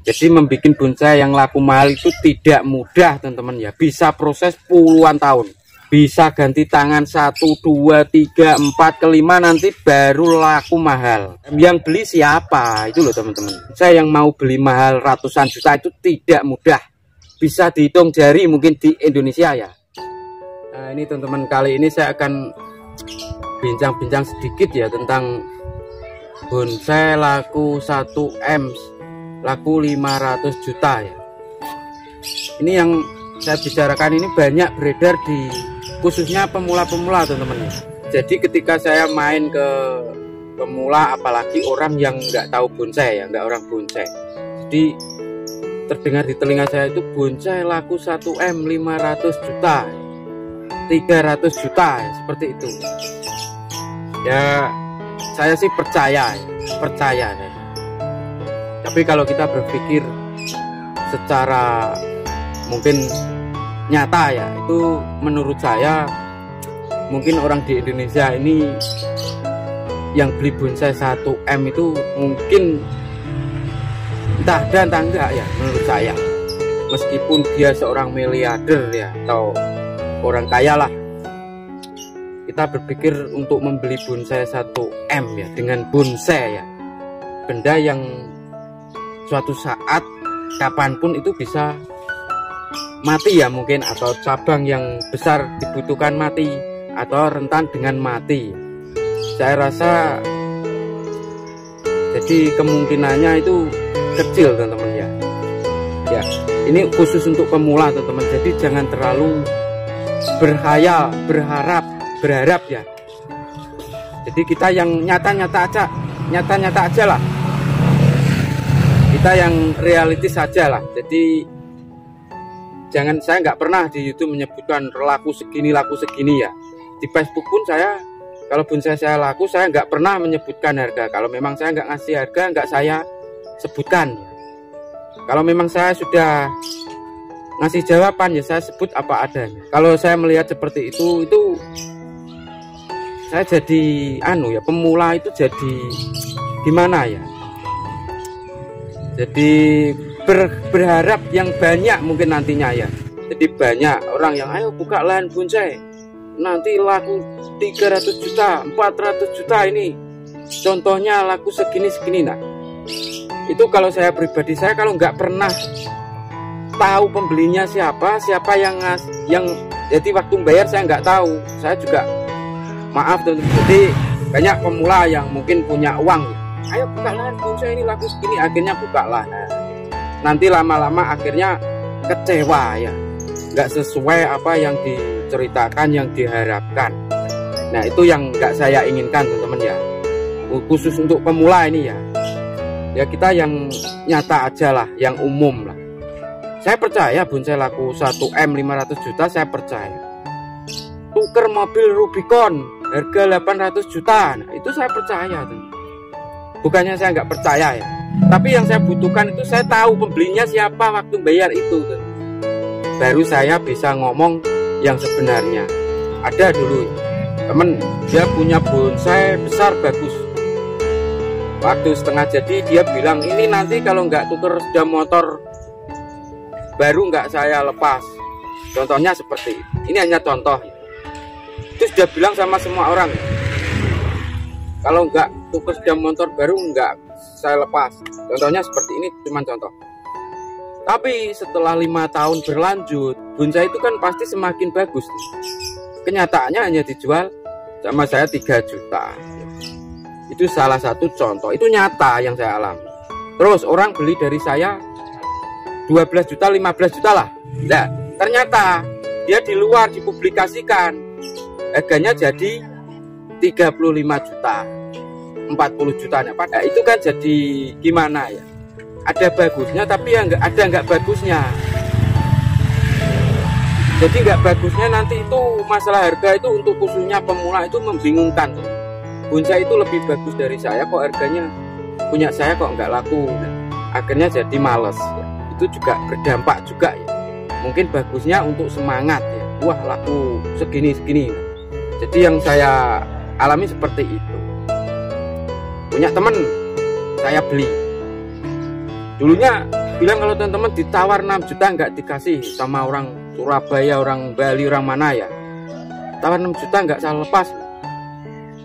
Jadi membuat bonsai yang laku mahal itu tidak mudah teman-teman ya. Bisa proses puluhan tahun. Bisa ganti tangan 1, 2, 3, 4, kelima nanti baru laku mahal. Yang beli siapa? Itu loh teman-teman. Saya yang mau beli mahal ratusan juta itu tidak mudah. Bisa dihitung jari mungkin di Indonesia ya. Nah ini teman-teman, kali ini saya akan bincang-bincang sedikit ya tentang bonsai laku 1M, laku 500 juta ya. Ini yang saya bicarakan ini banyak beredar di khususnya pemula-pemula teman-teman. Jadi ketika saya main ke pemula, apalagi orang yang nggak tahu bonsai ya, nggak orang bonsai, jadi terdengar di telinga saya itu bonsai laku 1M 500 juta 300 juta ya, seperti itu ya. Saya sih percaya ya. Tapi kalau kita berpikir secara mungkin nyata ya, itu menurut saya mungkin orang di Indonesia ini yang beli bonsai 1M itu mungkin entah ada entah enggak ya menurut saya. Meskipun dia seorang miliarder ya atau orang kaya lah, kita berpikir untuk membeli bonsai 1M ya, dengan bonsai ya, benda yang suatu saat kapanpun itu bisa mati ya mungkin, atau cabang yang besar dibutuhkan mati, atau rentan dengan mati. Saya rasa jadi kemungkinannya itu kecil teman-teman ya. Ya, ini khusus untuk pemula teman-teman. Jadi jangan terlalu berhayal, berharap ya. Jadi kita yang nyata-nyata aja lah. Kita yang realistis saja lah. Jadi jangan, saya nggak pernah di YouTube menyebutkan laku segini ya. Di Facebook pun saya, kalau bonsai saya laku, saya nggak pernah menyebutkan harga. Kalau memang saya nggak ngasih harga, nggak saya sebutkan. Kalau memang saya sudah ngasih jawaban ya saya sebut apa adanya. Kalau saya melihat seperti itu saya jadi pemula itu jadi gimana ya? Jadi berharap yang banyak mungkin nantinya ya. Jadi banyak orang yang ayo buka lahan bonsai, nanti laku 300 juta, 400 juta ini. Contohnya laku segini. Nah, itu kalau saya pribadi, saya kalau nggak pernah tahu pembelinya siapa yang jadi waktu bayar saya nggak tahu. Saya juga maaf teman-teman. Jadi banyak pemula yang mungkin punya uang, ayo buka lahan bonsai ini laku segini, akhirnya buka lah. Nanti lama-lama akhirnya kecewa ya, nggak sesuai apa yang diceritakan, yang diharapkan. Nah itu yang nggak saya inginkan teman-teman ya, khusus untuk pemula ini ya. Ya kita yang nyata aja lah, yang umum lah. Saya percaya bonsai laku 1M 500 juta, saya percaya. Tuker mobil Rubicon harga 800 juta, nah, itu saya percaya tuh. Bukannya saya nggak percaya ya, tapi yang saya butuhkan itu saya tahu pembelinya siapa waktu bayar itu tuh. Baru saya bisa ngomong yang sebenarnya. Ada dulu temen, dia punya bonsai besar bagus, waktu setengah jadi dia bilang ini nanti kalau nggak tuker sepeda motor baru nggak saya lepas. Contohnya seperti ini, hanya contoh. Itu sudah bilang sama semua orang, kalau nggak tuker sepeda motor baru nggak saya lepas. Contohnya seperti ini, cuma contoh. Tapi setelah 5 tahun berlanjut, bonsai itu kan pasti semakin bagus. Kenyataannya hanya dijual sama saya 3 juta. Itu salah satu contoh, itu nyata yang saya alami. Terus orang beli dari saya 12 juta, 15 juta lah. Nah, ternyata dia di luar dipublikasikan, harganya jadi 35 juta, 40 juta. Nah, itu kan jadi gimana ya? Ada bagusnya, tapi ya nggak bagusnya. Jadi nggak bagusnya nanti itu masalah harga itu untuk khususnya pemula itu membingungkan. Bonsai itu lebih bagus dari saya kok, harganya punya saya kok nggak laku. Nah, akhirnya jadi males ya. Itu juga berdampak juga ya. Mungkin bagusnya untuk semangat ya, wah laku segini. Jadi yang saya alami seperti itu. Punya temen saya beli, dulunya bilang kalau teman-teman ditawar 6 juta nggak dikasih sama orang Surabaya, orang Bali, orang mana ya, tawar 6 juta nggak saya lepas.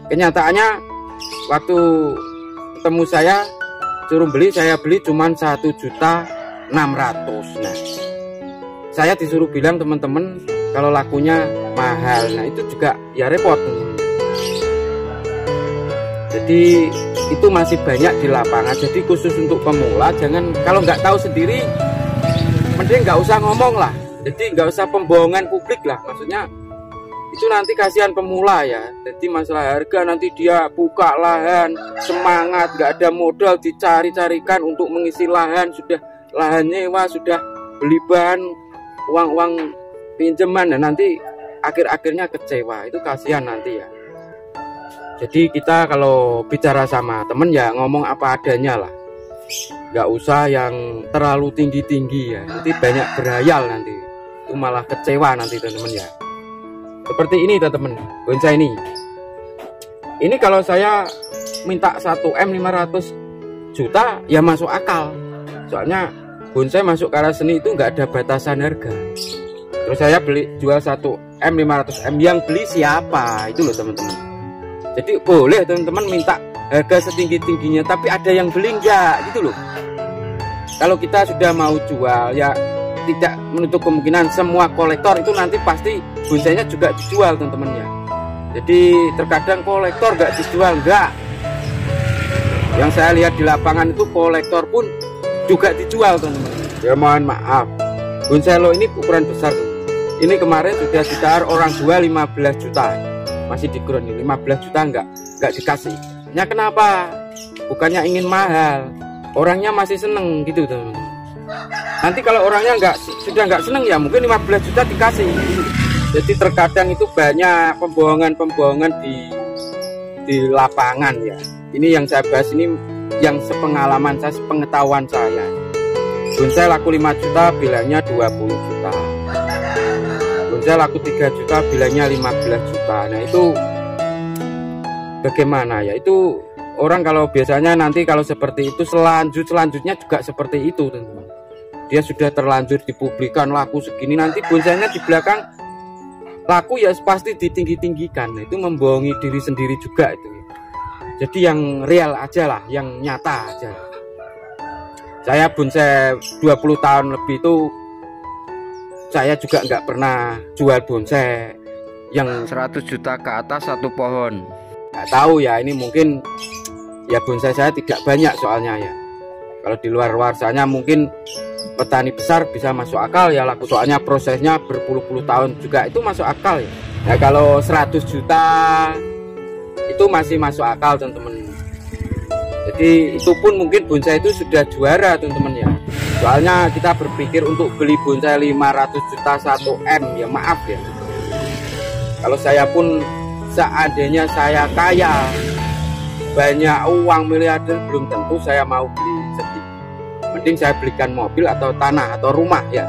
Kenyataannya waktu ketemu saya suruh beli, saya beli cuman 1.600.000. Nah, saya disuruh bilang teman-teman kalau lakunya mahal. Nah itu juga ya repot. Jadi itu masih banyak di lapangan. Jadi khusus untuk pemula, jangan, kalau nggak tahu sendiri mending nggak usah ngomong lah. Jadi nggak usah pembohongan publik lah. Maksudnya itu nanti kasihan pemula ya. Jadi masalah harga, nanti dia buka lahan semangat, nggak ada modal, dicari-carikan untuk mengisi lahan, sudah lahan nyewa, sudah beli bahan, uang pinjaman, dan nanti akhir-akhirnya kecewa. Itu kasihan nanti ya. Jadi kita kalau bicara sama temen ya ngomong apa adanya lah, nggak usah yang terlalu tinggi-tinggi ya, nanti banyak berhayal, nanti itu malah kecewa nanti teman-teman ya. Seperti ini teman-teman, bonsai ini kalau saya minta 1M 500 juta ya masuk akal, soalnya bonsai masuk karya seni itu nggak ada batasan harga. Terus saya jual 1M 500M, yang beli siapa itu loh teman-teman. Jadi boleh teman-teman minta harga setinggi-tingginya, tapi ada yang beli enggak gitu loh. Kalau kita sudah mau jual ya tidak menutup kemungkinan semua kolektor itu nanti pasti bonsainya juga dijual teman-teman ya. Jadi terkadang kolektor enggak dijual, enggak. Yang saya lihat di lapangan itu kolektor pun juga dijual teman-teman. Ya mohon maaf, bonsai lo ini ukuran besar tuh. Ini kemarin sudah sekitar orang jual 15 juta. Masih di ground ini 15 juta nggak dikasih. Ya kenapa? Bukannya ingin mahal, orangnya masih seneng gitu teman-teman. Nanti kalau orangnya sudah nggak seneng ya mungkin 15 juta dikasih. Jadi terkadang itu banyak pembohongan di lapangan ya. Ini yang saya bahas, ini yang sepengalaman saya, sepengetahuan saya. Bonsai laku 5 juta bilangnya 20 juta. Bonsai laku 3 juta bilangnya 15 juta. Nah itu bagaimana ya, itu orang kalau biasanya nanti kalau seperti itu selanjutnya juga seperti itu teman-teman. Dia sudah terlanjur dipublikan laku segini, nanti bonsainya di belakang laku ya pasti ditinggi-tinggikan. Nah, itu membohongi diri sendiri juga itu. Jadi yang real aja lah, yang nyata aja. Saya bonsai 20 tahun lebih itu saya juga nggak pernah jual bonsai yang 100 juta ke atas satu pohon. Nggak tahu ya, ini mungkin ya bonsai saya tidak banyak soalnya ya. Kalau di luar sana mungkin petani besar bisa masuk akal ya laku, soalnya prosesnya berpuluh-puluh tahun juga, itu masuk akal ya. Ya kalau 100 juta itu masih masuk akal teman-teman. Jadi itu pun mungkin bonsai itu sudah juara teman-teman ya. Soalnya kita berpikir untuk beli bonsai 500 juta 1M ya maaf ya. Kalau saya pun seandainya saya kaya, banyak uang miliarder, belum tentu saya mau beli sedikit. Mending saya belikan mobil atau tanah atau rumah ya,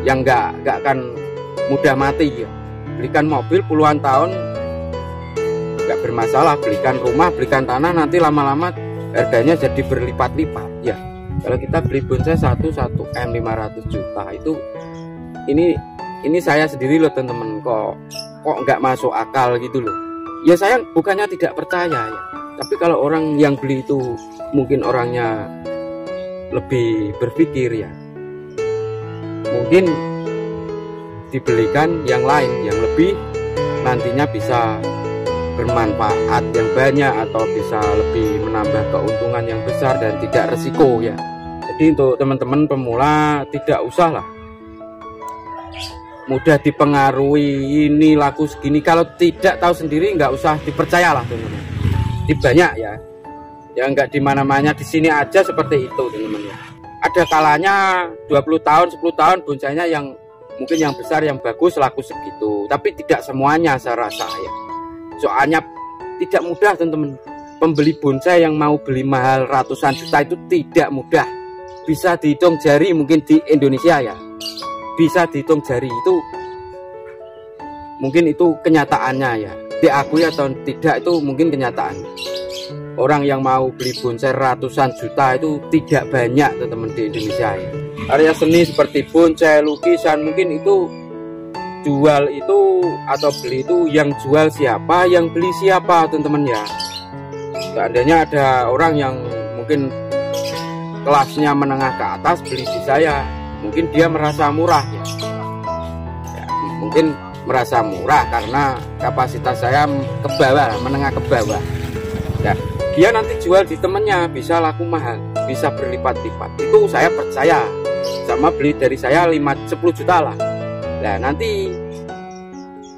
yang nggak akan mudah mati ya. Belikan mobil puluhan tahun nggak bermasalah, belikan rumah, belikan tanah, nanti lama-lama harganya jadi berlipat-lipat ya. Kalau kita beli bonsai 1M 500 juta itu, ini saya sendiri loh teman-teman, kok nggak masuk akal gitu loh. Ya saya bukannya tidak percaya ya, tapi kalau orang yang beli itu mungkin orangnya lebih berpikir ya, mungkin dibelikan yang lain yang lebih nantinya bisa bermanfaat yang banyak atau bisa lebih menambah keuntungan yang besar dan tidak resiko ya. Jadi untuk teman-teman pemula tidak usah lah mudah dipengaruhi, ini laku segini, kalau tidak tahu sendiri nggak usah dipercayalah teman-teman. Di banyak ya, nggak di mana-mana, di sini aja seperti itu teman-teman ya. Ada kalanya 20 tahun 10 tahun bonsainya yang mungkin yang besar yang bagus laku segitu, tapi tidak semuanya saya rasa ya. Soalnya tidak mudah teman-teman, pembeli bonsai yang mau beli mahal ratusan juta itu tidak mudah. Bisa dihitung jari mungkin di Indonesia ya, bisa dihitung jari, itu mungkin itu kenyataannya ya, diakui atau tidak itu mungkin kenyataan. orang yang mau beli bonsai ratusan juta itu tidak banyak teman-teman di Indonesia ya. Karya seni seperti bonsai, lukisan, mungkin itu jual itu atau beli itu yang jual siapa, yang beli siapa teman-teman ya. Seandainya ada orang yang mungkin kelasnya menengah ke atas beli di saya, mungkin dia merasa murah ya, mungkin merasa murah karena kapasitas saya ke bawah, menengah ke bawah ya. Dia nanti jual di temennya bisa laku mahal, bisa berlipat-lipat. Itu saya percaya. Sama beli dari saya 10 juta lah. Nah nanti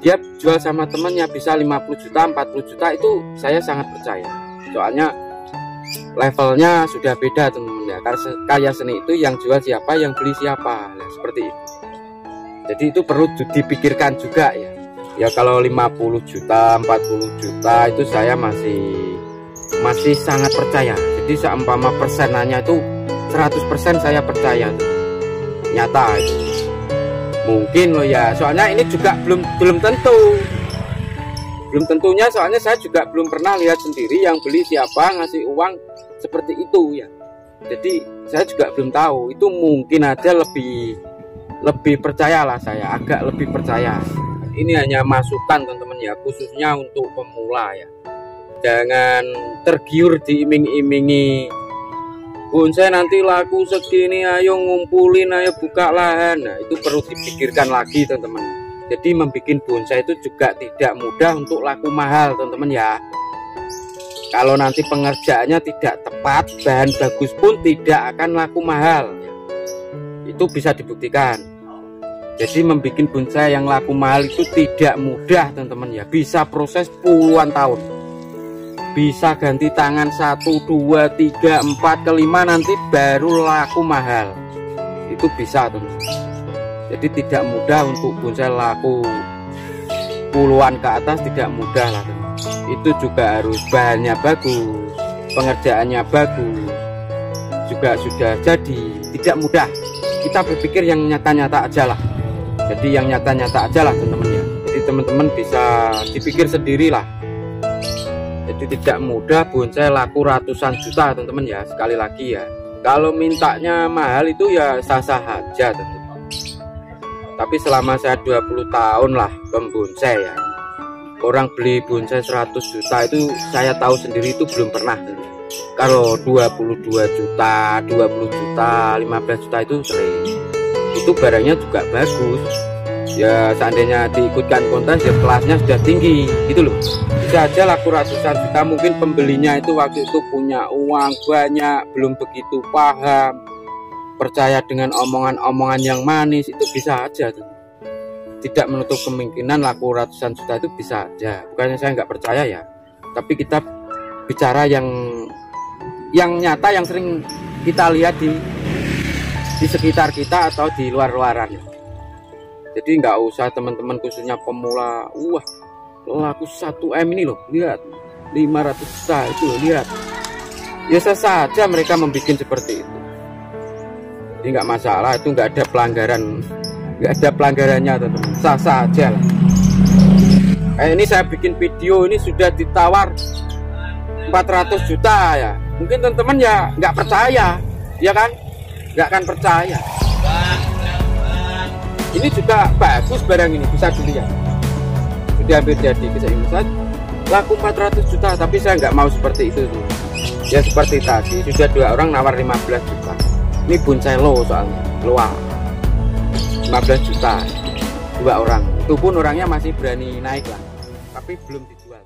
dia jual sama temennya bisa 50 juta, 40 juta, itu saya sangat percaya. Soalnya levelnya sudah beda teman-teman ya. Karya seni itu yang jual siapa, yang beli siapa. Nah, seperti itu. Jadi itu perlu dipikirkan juga ya. Ya kalau 50 juta, 40 juta itu saya masih sangat percaya. Jadi seumpama persenannya itu 100% saya percaya tuh. Nyata itu. Mungkin loh ya, soalnya ini juga belum tentu. Belum tentunya, soalnya saya juga belum pernah lihat sendiri yang beli siapa, ngasih uang seperti itu ya. Jadi saya juga belum tahu. Itu mungkin aja lebih percayalah, saya agak lebih percaya. Ini hanya masukan teman-teman ya, khususnya untuk pemula ya. Jangan tergiur diiming-imingi bonsai nanti laku segini, ayo ngumpulin, ayo buka lahan. Nah itu perlu dipikirkan lagi teman-teman. Jadi membuat bonsai itu juga tidak mudah untuk laku mahal teman-teman ya. Kalau nanti pengerjaannya tidak tepat, bahan bagus pun tidak akan laku mahal ya. Itu bisa dibuktikan. Jadi membuat bonsai yang laku mahal itu tidak mudah teman-teman ya. Bisa proses puluhan tahun, bisa ganti tangan 1, 2, 3, 4, kelima nanti baru laku mahal. Itu bisa teman-teman. Jadi tidak mudah untuk bonsai laku puluhan ke atas, tidak mudah lah teman. Itu juga harus bahannya bagus, pengerjaannya bagus, juga sudah jadi, tidak mudah. Kita berpikir yang nyata-nyata aja lah. Jadi yang nyata-nyata aja lah teman-teman ya. Jadi teman-teman bisa dipikir sendiri lah. Jadi tidak mudah bonsai laku ratusan juta teman-teman ya. Sekali lagi ya, kalau mintanya mahal itu ya sah-sah aja teman-teman. Tapi selama saya 20 tahun lah pembonsai ya, orang beli bonsai 100 juta itu saya tahu sendiri itu belum pernah teman-teman. Kalau 22 juta, 20 juta, 15 juta itu sering. Itu barangnya juga bagus ya, seandainya diikutkan kontes ya kelasnya sudah tinggi gitu loh. Bisa aja laku ratusan juta, mungkin pembelinya itu waktu itu punya uang banyak, belum begitu paham, percaya dengan omongan-omongan yang manis, itu bisa aja tuh. Tidak menutup kemungkinan laku ratusan juta, itu bisa aja. Bukannya saya nggak percaya ya, tapi kita bicara yang nyata, yang sering kita lihat di sekitar kita atau di luar-luaran. Jadi nggak usah teman-teman khususnya pemula, wah laku 1 M ini loh, lihat 500 juta itu loh, lihat. Ya sah saja mereka membuat seperti itu. Jadi nggak masalah, itu nggak ada pelanggaran, nggak ada pelanggarannya teman-teman, sah saja lah. Ini saya bikin video ini sudah ditawar 400 juta ya. Mungkin teman-teman ya nggak percaya, ya kan? Nggak akan percaya. Ini juga bagus barang ini, bisa dilihat. Sudah hampir jadi, kesimpulan laku 400 juta, tapi saya nggak mau seperti itu tuh. Ya seperti tadi sudah 2 orang nawar 15 juta. Ini bonsai low soalnya, luar 15 juta 2 orang. Itu pun orangnya masih berani naik lah, tapi belum dijual.